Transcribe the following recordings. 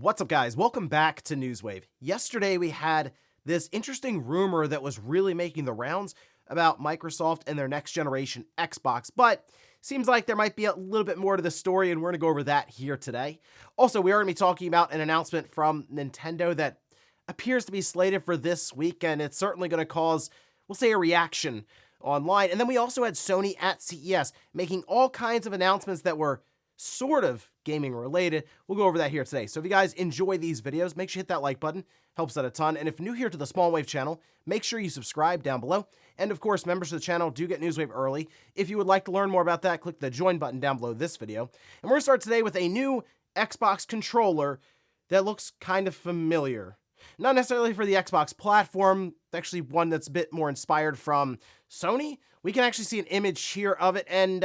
What's up, guys? Welcome back to Newswave. Yesterday, we had this interesting rumor that was really making the rounds about Microsoft and their next generation Xbox, but seems like there might be a little bit more to the story, and we're going to go over that here today. Also, we are going to be talking about an announcement from Nintendo that appears to be slated for this week, and it's certainly going to cause, we'll say, a reaction online. And then we also had Sony at CES making all kinds of announcements that were sort of gaming related. We'll go over that here today. So if you guys enjoy these videos, make sure you hit that like button. Helps out a ton. And if you're new here to the Small Wave channel, make sure you subscribe down below. And of course, members of the channel do get Newswave early. If you would like to learn more about that, click the join button down below this video. And we're going to start today with a new Xbox controller that looks kind of familiar. Not necessarily for the Xbox platform, actually one that's a bit more inspired from Sony. We can actually see an image here of it. And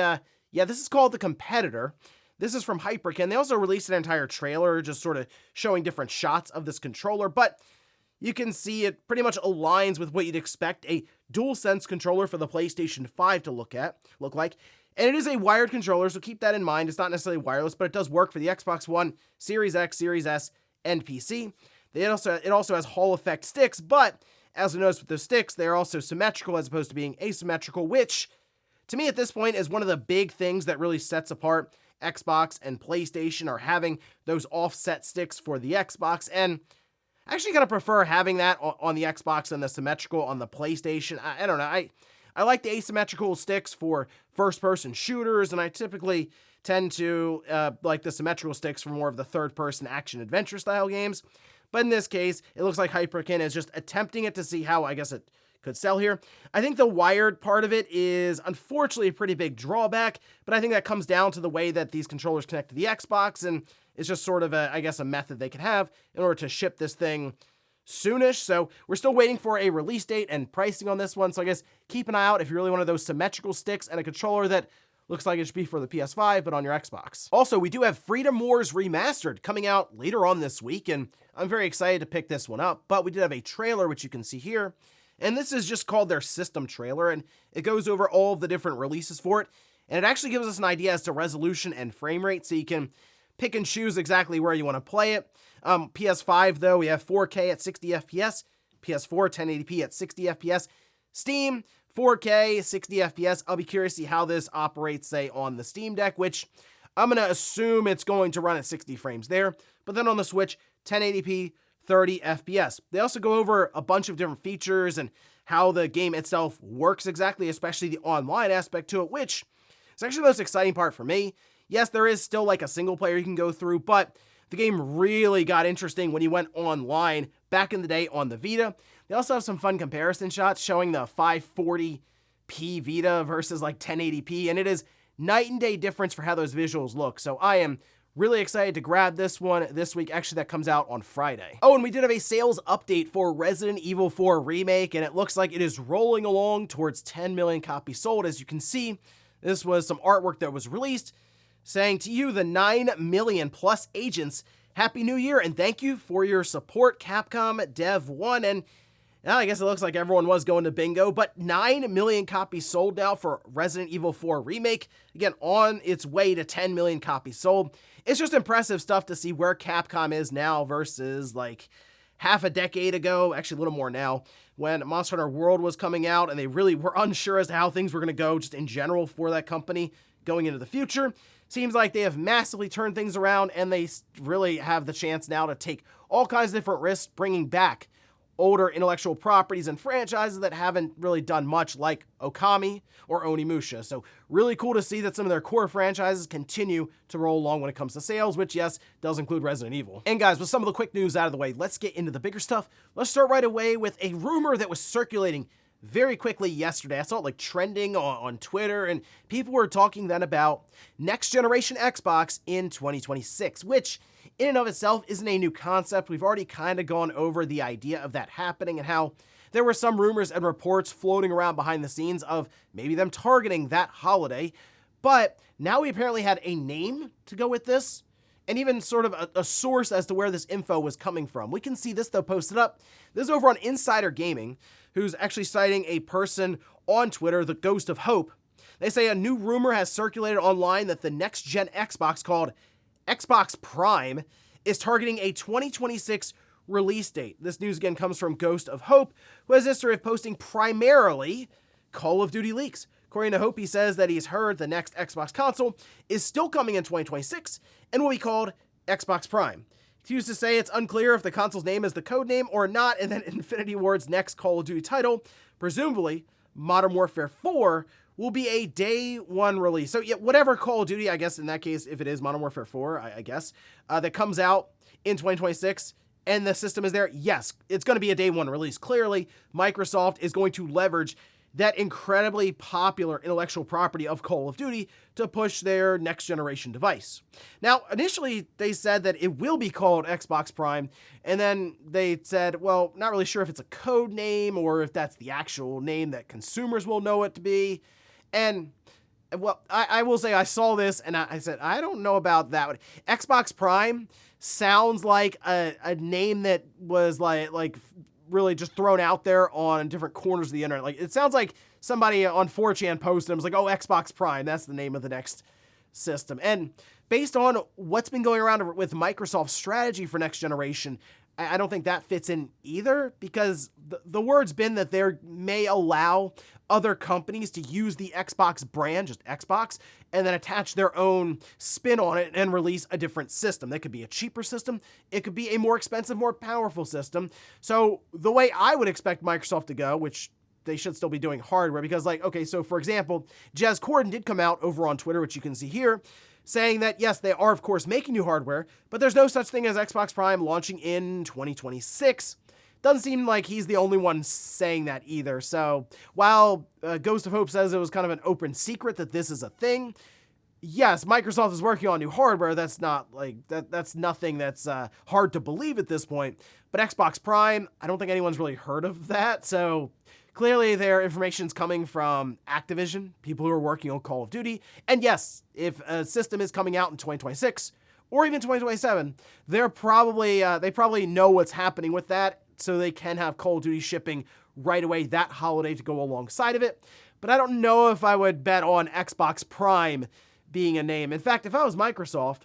yeah, this is called the Competitor. This is from Hyperkin. They also released an entire trailer just sort of showing different shots of this controller, but you can see it pretty much aligns with what you'd expect a DualSense controller for the PlayStation 5 to look like. And it is a wired controller, so keep that in mind. It's not necessarily wireless, but it does work for the Xbox One, Series X, Series S, and PC. It also has Hall effect sticks, but as we noticed with those sticks, they're also symmetrical as opposed to being asymmetrical, which to me at this point is one of the big things that really sets apart Xbox and PlayStation, are having those offset sticks for the Xbox. And I actually kind of prefer having that on the Xbox than the symmetrical on the PlayStation. I don't know. I like the asymmetrical sticks for first-person shooters, and I typically tend to like the symmetrical sticks for more of the third-person action-adventure style games. But in this case, it looks like Hyperkin is just attempting it to see how, I guess, it could sell here. I think the wired part of it is unfortunately a pretty big drawback, but I think that comes down to the way that these controllers connect to the Xbox, and it's just sort of a method they can have in order to ship this thing soonish. So we're still waiting for a release date and pricing on this one. So I guess keep an eye out if you're really one of those symmetrical sticks and a controller that looks like it should be for the PS5, but on your Xbox. Also, we do have Freedom Wars Remastered coming out later on this week, and I'm very excited to pick this one up, but we did have a trailer, which you can see here. And this is just called their system trailer, and it goes over all of the different releases for it. And it actually gives us an idea as to resolution and frame rate, so you can pick and choose exactly where you want to play it. PS5, though, we have 4K at 60 FPS, PS4, 1080p at 60 FPS, Steam, 4K, 60 FPS. I'll be curious to see how this operates, say, on the Steam Deck, which I'm going to assume it's going to run at 60 frames there. But then on the Switch, 1080p, 30 FPS. They also go over a bunch of different features and how the game itself works exactly, especially the online aspect to it, which is actually the most exciting part for me. Yes, there is still like a single player you can go through, but the game really got interesting when you went online back in the day on the Vita. They also have some fun comparison shots showing the 540p Vita versus like 1080p, and it is night and day difference for how those visuals look. So I am really excited to grab this one this week. Actually, that comes out on Friday. Oh, and we did have a sales update for Resident Evil 4 Remake, and it looks like it is rolling along towards 10 million copies sold. As you can see, this was some artwork that was released saying to you, the 9 million plus agents, Happy New Year, and thank you for your support, Capcom Dev 1. And now I guess it looks like everyone was going to bingo, but 9 million copies sold now for Resident Evil 4 Remake. Again, on its way to 10 million copies sold. It's just impressive stuff to see where Capcom is now versus like half a decade ago, actually a little more now, when Monster Hunter World was coming out and they really were unsure as to how things were going to go just in general for that company going into the future. Seems like they have massively turned things around, and they really have the chance now to take all kinds of different risks, bringing back older intellectual properties and franchises that haven't really done much, like Okami or Onimusha. So really cool to see that some of their core franchises continue to roll along when it comes to sales, which, yes, does include Resident Evil. And guys, with some of the quick news out of the way, let's get into the bigger stuff. Let's start right away with a rumor that was circulating very quickly yesterday. I saw it like trending on Twitter, and people were talking then about next generation Xbox in 2026, which in and of itself isn't a new concept. We've already kind of gone over the idea of that happening and how there were some rumors and reports floating around behind the scenes of maybe them targeting that holiday. But now we apparently had a name to go with this, and even sort of a source as to where this info was coming from. We can see this, though, posted up. This is over on Insider Gaming, who's actually citing a person on Twitter, the Ghost of Hope. They say a new rumor has circulated online that the next-gen Xbox called Xbox Prime is targeting a 2026 release date. This news again comes from Ghost of Hope, who has a history of posting primarily Call of Duty leaks. According to Hope, he says that he's heard the next Xbox console is still coming in 2026 and will be called Xbox Prime. He used to say it's unclear if the console's name is the codename or not, and that Infinity Ward's next Call of Duty title, presumably Modern Warfare 4, will be a day one release. So yeah, whatever Call of Duty, I guess in that case, if it is Modern Warfare 4, I guess, that comes out in 2026 and the system is there, yes, it's going to be a day one release. Clearly, Microsoft is going to leverage that incredibly popular intellectual property of Call of Duty to push their next generation device. Now, initially, they said that it will be called Xbox Prime, and then they said, well, not really sure if it's a code name or if that's the actual name that consumers will know it to be. And, well, I will say I saw this, and I said, I don't know about that one. Xbox Prime sounds like a name that was like really just thrown out there on different corners of the internet. Like, it sounds like somebody on 4chan posted and was like, oh, Xbox Prime, that's the name of the next system. And based on what's been going around with Microsoft's strategy for next generation, I don't think that fits in either, because the word's been that they may allow other companies to use the Xbox brand, just Xbox, and then attach their own spin on it and release a different system. That could be a cheaper system. It could be a more expensive, more powerful system. So the way I would expect Microsoft to go, which they should still be doing hardware, because like, okay, so for example, Jez Corden did come out over on Twitter, which you can see here, saying that, yes, they are, of course, making new hardware, but there's no such thing as Xbox Prime launching in 2026. Doesn't seem like he's the only one saying that either. So while Ghost of Hope says it was kind of an open secret that this is a thing, yes, Microsoft is working on new hardware. That's not like that's nothing that's hard to believe at this point. But Xbox Prime, I don't think anyone's really heard of that. So clearly their information's coming from Activision, people who are working on Call of Duty. And yes, if a system is coming out in 2026 or even 2027, they probably know what's happening with that, so they can have Call of Duty shipping right away that holiday to go alongside of it. But I don't know if I would bet on Xbox Prime being a name. In fact, if I was Microsoft,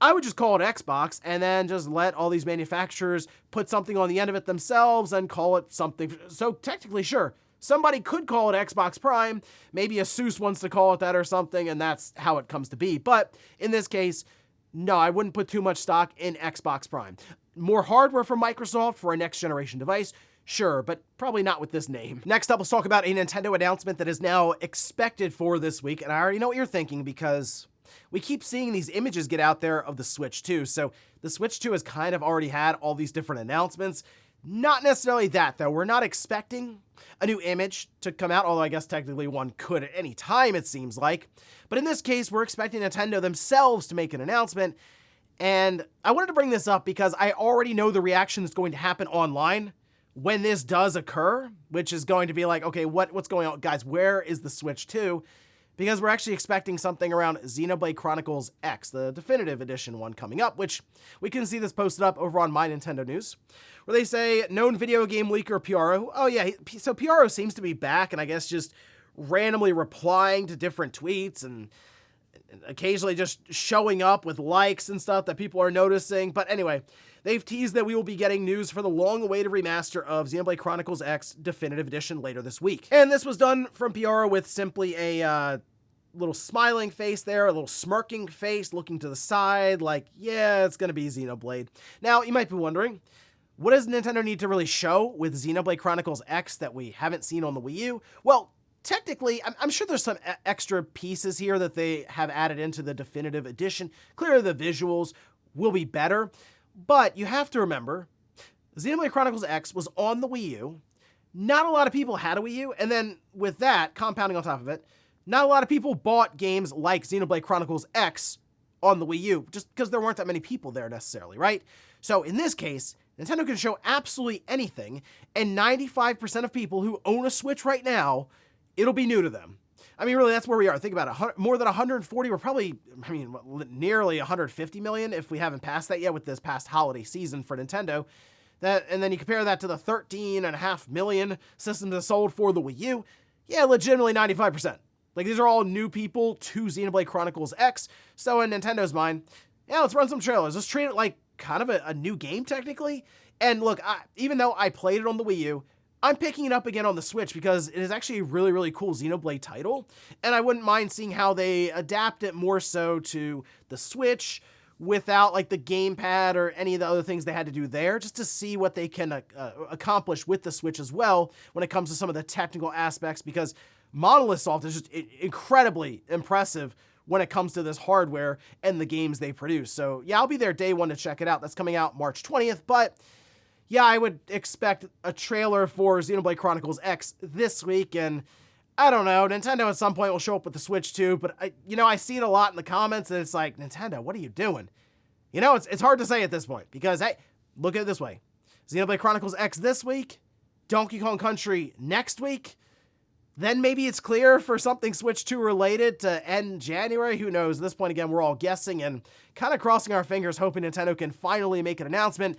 I would just call it Xbox and then just let all these manufacturers put something on the end of it themselves and call it something. So technically, sure, somebody could call it Xbox Prime. Maybe Asus wants to call it that or something, and that's how it comes to be. But in this case, no, I wouldn't put too much stock in Xbox Prime. More hardware from Microsoft for a next generation device, sure, but probably not with this name. Next up, let's talk about a Nintendo announcement that is now expected for this week. And I already know what you're thinking, because we keep seeing these images get out there of the Switch 2. So the Switch 2 has kind of already had all these different announcements. Not necessarily that, though. We're not expecting a new image to come out, although I guess technically one could at any time, it seems like. But in this case, we're expecting Nintendo themselves to make an announcement. And I wanted to bring this up because I already know the reaction that's going to happen online when this does occur, which is going to be like, okay, what's going on? Guys, where is the Switch 2? Because we're actually expecting something around Xenoblade Chronicles X, the definitive edition one coming up, which we can see this posted up over on My Nintendo News, where they say, known video game leaker PRO. Oh yeah, so PRO seems to be back, and I guess just randomly replying to different tweets and occasionally just showing up with likes and stuff that people are noticing. But anyway, they've teased that we will be getting news for the long-awaited remaster of Xenoblade Chronicles X Definitive Edition later this week. And this was done from PRO with simply a little smiling face there, a little smirking face looking to the side, like, yeah, it's gonna be Xenoblade. Now, you might be wondering, what does Nintendo need to really show with Xenoblade Chronicles X that we haven't seen on the Wii U? Well, technically, I'm sure there's some extra pieces here that they have added into the definitive edition. Clearly, the visuals will be better, but you have to remember, Xenoblade Chronicles X was on the Wii U. Not a lot of people had a Wii U, and then with that, compounding on top of it, not a lot of people bought games like Xenoblade Chronicles X on the Wii U, just because there weren't that many people there necessarily, right? So in this case, Nintendo can show absolutely anything, and 95% of people who own a Switch right now, it'll be new to them. I mean, really, that's where we are. Think about it. More than 140, we're probably, nearly 150 million if we haven't passed that yet with this past holiday season for Nintendo. And then you compare that to the 13.5 million systems that sold for the Wii U. Yeah, legitimately 95%. Like, these are all new people to Xenoblade Chronicles X. So in Nintendo's mind, yeah, let's run some trailers. Let's treat it like kind of a new game technically. And look, even though I played it on the Wii U, I'm picking it up again on the Switch because it is actually a really, really cool Xenoblade title. And I wouldn't mind seeing how they adapt it more so to the Switch without like the gamepad or any of the other things they had to do there, just to see what they can accomplish with the Switch as well when it comes to some of the technical aspects, because Monolith Soft is just incredibly impressive when it comes to this hardware and the games they produce. So yeah, I'll be there day one to check it out. That's coming out March 20th, but yeah, I would expect a trailer for Xenoblade Chronicles X this week, and I don't know, Nintendo at some point will show up with the Switch too, but I see it a lot in the comments, and it's like, Nintendo, what are you doing? It's hard to say at this point, because, hey, look at it this way. Xenoblade Chronicles X this week, Donkey Kong Country next week, then maybe it's clear for something Switch 2 related to end January. Who knows? At this point, again, we're all guessing and kind of crossing our fingers, hoping Nintendo can finally make an announcement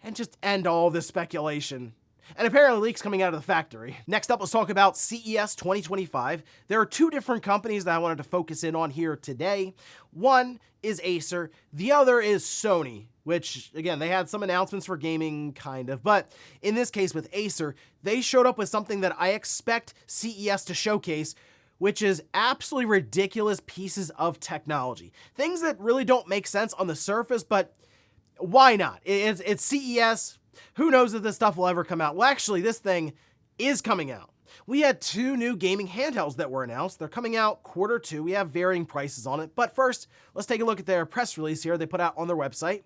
and just end all this speculation. And apparently leaks coming out of the factory. Next up, let's talk about CES 2025. There are two different companies that I wanted to focus in on here today. One is Acer, the other is Sony, which, again, they had some announcements for gaming, kind of, but in this case with Acer, they showed up with something that I expect CES to showcase, which is absolutely ridiculous pieces of technology. Things that really don't make sense on the surface, but why not? It's CES. Who knows if this stuff will ever come out? Well, actually, this thing is coming out. We had two new gaming handhelds that were announced. They're coming out Q2. We have varying prices on it. But first, let's take a look at their press release here they put out on their website.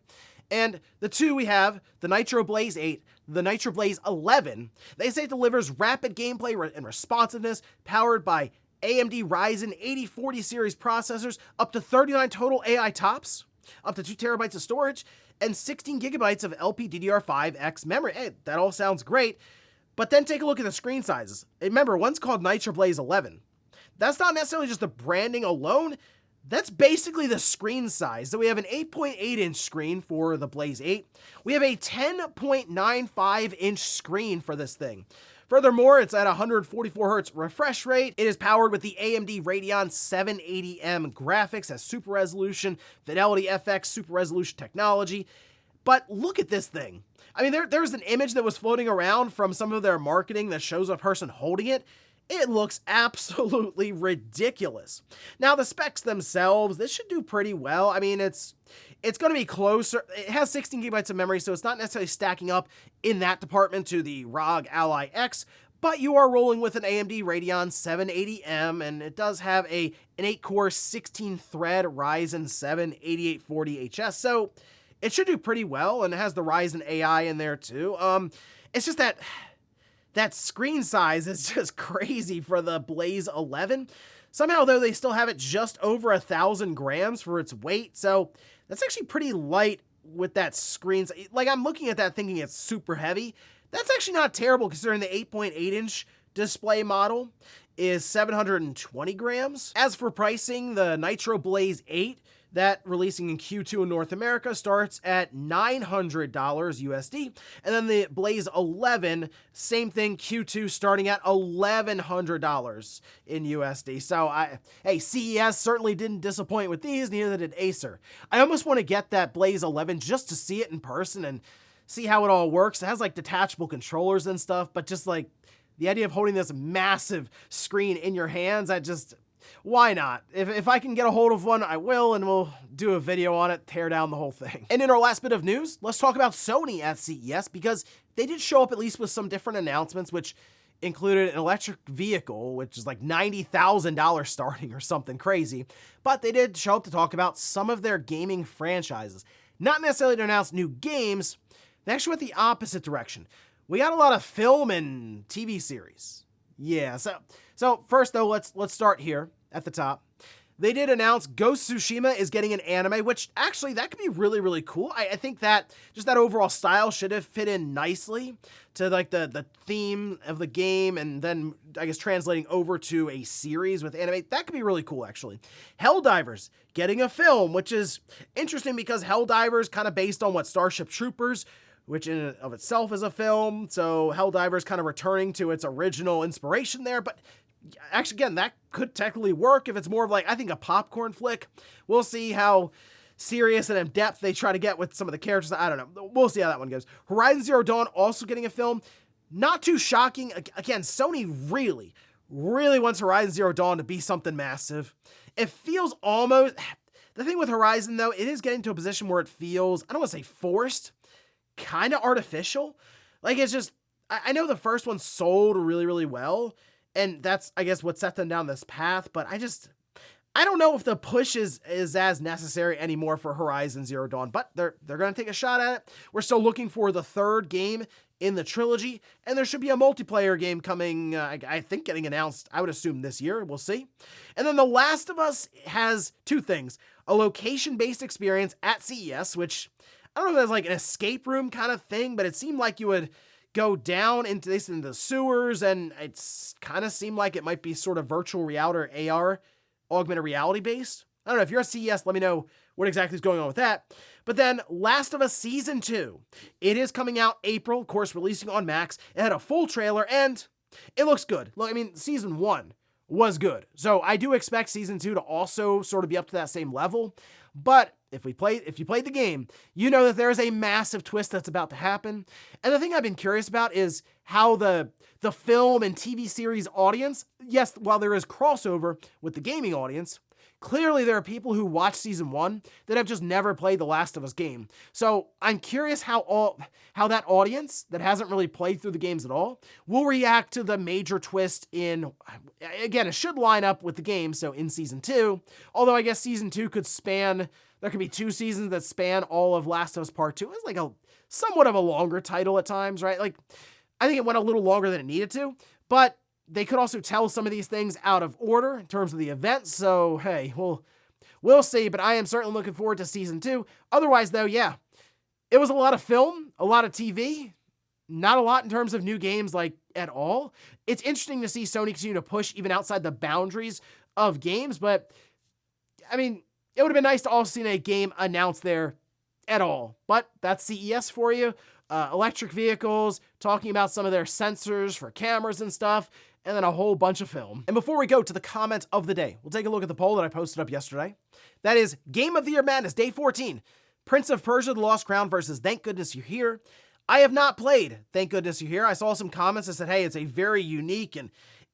And the two we have, the Nitro Blaze 8, the Nitro Blaze 11. They say it delivers rapid gameplay and responsiveness powered by AMD Ryzen 8040 series processors, up to 39 total AI TOPS, up to 2 terabytes of storage, and 16 gigabytes of LPDDR5X memory. Hey, that all sounds great, but then take a look at the screen sizes. Remember, one's called Nitro Blaze 11. That's not necessarily just the branding alone, that's basically the screen size. So we have an 8.8-inch screen for the Blaze 8. We have a 10.95-inch screen for this thing. Furthermore, it's at 144 Hz refresh rate. It is powered with the AMD Radeon 780M graphics, has super resolution, Fidelity FX super resolution technology. But look at this thing. I mean, there's an image that was floating around from some of their marketing that shows a person holding it. It looks absolutely ridiculous. Now, the specs themselves, this should do pretty well. I mean, it's going to be closer. It has 16 gigabytes of memory, so it's not necessarily stacking up in that department to the ROG Ally X, but you are rolling with an AMD Radeon 780M, and it does have an 8-core, 16-thread Ryzen 7 8840HS, so it should do pretty well, and it has the Ryzen AI in there too. It's just that screen size is just crazy for the Blaze 11. Somehow, though, they still have it just over 1,000 grams for its weight, so that's actually pretty light with that screen. Like, I'm looking at that thinking it's super heavy. That's actually not terrible considering the 8.8-inch display model is 720 grams. As for pricing, the Nitro Blaze 8, that releasing in Q2 in North America, starts at $900 USD. And then the Blaze 11, same thing, Q2 starting at $1,100 in USD. So, hey, CES certainly didn't disappoint with these, neither did Acer. I almost want to get that Blaze 11 just to see it in person and see how it all works. It has like detachable controllers and stuff, but just like the idea of holding this massive screen in your hands, why not? If I can get a hold of one, I will, and we'll do a video on it, tear down the whole thing. And in our last bit of news, let's talk about Sony at CES, because they did show up at least with some different announcements, which included an electric vehicle, which is like $90,000 starting or something crazy. But they did show up to talk about some of their gaming franchises. Not necessarily to announce new games, they actually went the opposite direction. We got a lot of film and TV series. Yeah, so first though, let's start here at the top. They did announce Ghost of Tsushima is getting an anime, which actually that could be really, really cool. I think that just that overall style should have fit in nicely to like the theme of the game, and then I guess translating over to a series with anime. That could be really cool, actually. Helldivers getting a film, which is interesting because Helldivers kind of based on what Starship Troopers, which in and of itself is a film. So Helldivers kind of returning to its original inspiration there, but actually, again, that could technically work if it's more of like, I think, a popcorn flick. We'll see how serious and in depth they try to get with some of the characters. I don't know. We'll see how that one goes. Horizon Zero Dawn also getting a film. Not too shocking. Again, Sony really wants Horizon Zero Dawn to be something massive. It feels almost... The thing with Horizon, though, it is getting to a position where it feels, I don't want to say forced, kind of artificial. Like, it's just... I know the first one sold really, really well, and that's, I guess, what set them down this path, but I don't know if the push is as necessary anymore for Horizon Zero Dawn, but they're going to take a shot at it. We're still looking for the third game in the trilogy, and there should be a multiplayer game coming, I think getting announced, I would assume this year. We'll see. And then The Last of Us has two things. A location-based experience at CES, which I don't know if that's like an escape room kind of thing, but it seemed like you would go down into the sewers, and it's kind of seemed like it might be sort of virtual reality, AR, augmented reality based. I don't know, if you're at CES, let me know what exactly is going on with that. But then Last of Us Season 2, it is coming out April, of course, releasing on Max. It had a full trailer, and it looks good. Look, I mean, Season 1 was good. So I do expect Season 2 to also sort of be up to that same level. But if you played the game, you know that there is a massive twist that's about to happen. And the thing I've been curious about is how the film and TV series audience, yes, while there is crossover with the gaming audience, clearly there are people who watch Season 1 that have just never played the Last of Us game. So I'm curious how that audience that hasn't really played through the games at all will react to the major twist in, again, it should line up with the game, so in Season 2, although I guess Season 2 could span, there could be 2 seasons that span all of Last of Us Part 2. It's like a somewhat of a longer title at times, right? Like, I think it went a little longer than it needed to, but they could also tell some of these things out of order in terms of the event, so hey, we'll see, but I am certainly looking forward to Season 2. Otherwise, though, yeah, it was a lot of film, a lot of TV, not a lot in terms of new games, like, at all. It's interesting to see Sony continue to push even outside the boundaries of games, but, I mean, it would have been nice to also see a game announced there at all, but that's CES for you. Electric vehicles, talking about some of their sensors for cameras and stuff, and then a whole bunch of film. And before we go to the comment of the day, we'll take a look at the poll that I posted up yesterday. That is Game of the Year Madness, Day 14. Prince of Persia: The Lost Crown versus Thank Goodness You're Here. I have not played Thank Goodness You're Here. I saw some comments that said, hey, it's a very unique and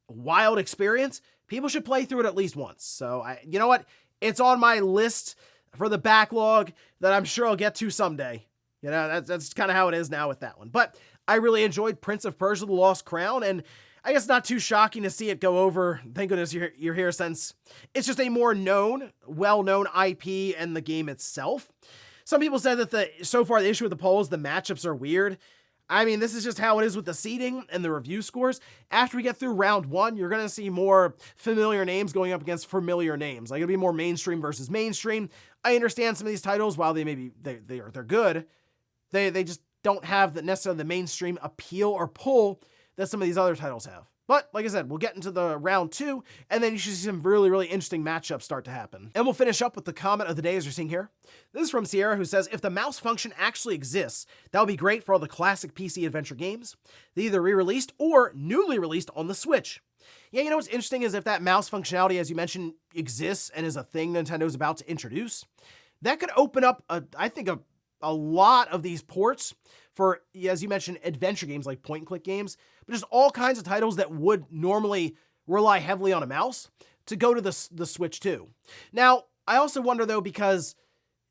wild experience. People should play through it at least once. So, you know what? It's on my list for the backlog that I'm sure I'll get to someday. You know, that's kind of how it is now with that one. But I really enjoyed Prince of Persia: The Lost Crown, and I guess not too shocking to see it go over Thank Goodness You're Here, since it's just a more known, well-known IP and the game itself. Some people said that so far the issue with the polls, the matchups are weird. I mean, this is just how it is with the seeding and the review scores. After we get through round 1, you're going to see more familiar names going up against familiar names. Like, it'll be more mainstream versus mainstream. I understand some of these titles, while they may be, they're good, they just don't have necessarily the mainstream appeal or pull that some of these other titles have. But, like I said, we'll get into the round 2, and then you should see some really, really interesting matchups start to happen. And we'll finish up with the comment of the day, as you're seeing here. This is from Sierra, who says, if the mouse function actually exists, that would be great for all the classic PC adventure games. They either re-released or newly released on the Switch. Yeah, you know what's interesting is if that mouse functionality, as you mentioned, exists and is a thing Nintendo's about to introduce, that could open up, I think, a lot of these ports for, as you mentioned, adventure games like point-and-click games, but just all kinds of titles that would normally rely heavily on a mouse to go to the Switch too. Now, I also wonder, though, because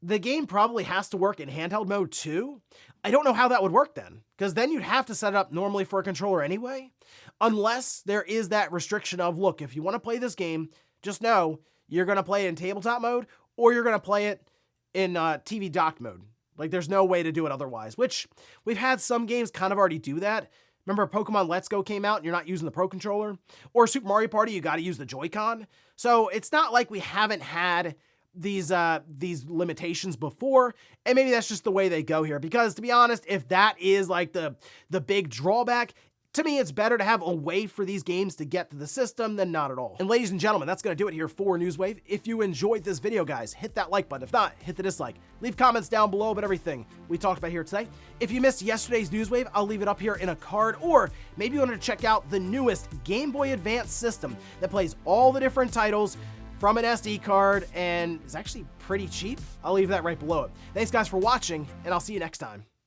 the game probably has to work in handheld mode too. I don't know how that would work then, because then you'd have to set it up normally for a controller anyway, unless there is that restriction of, look, if you want to play this game, just know you're going to play it in tabletop mode or you're going to play it in TV docked mode. Like, there's no way to do it otherwise, which we've had some games kind of already do that. Remember Pokemon Let's Go came out and you're not using the Pro Controller? Or Super Mario Party, you got to use the Joy-Con. So it's not like we haven't had these limitations before, and maybe that's just the way they go here. Because to be honest, if that is like the big drawback, to me, it's better to have a way for these games to get to the system than not at all. And ladies and gentlemen, that's going to do it here for Newswave. If you enjoyed this video, guys, hit that like button. If not, hit the dislike. Leave comments down below about everything we talked about here today. If you missed yesterday's Newswave, I'll leave it up here in a card, or maybe you wanted to check out the newest Game Boy Advance system that plays all the different titles from an SD card and is actually pretty cheap. I'll leave that right below it. Thanks guys for watching, and I'll see you next time.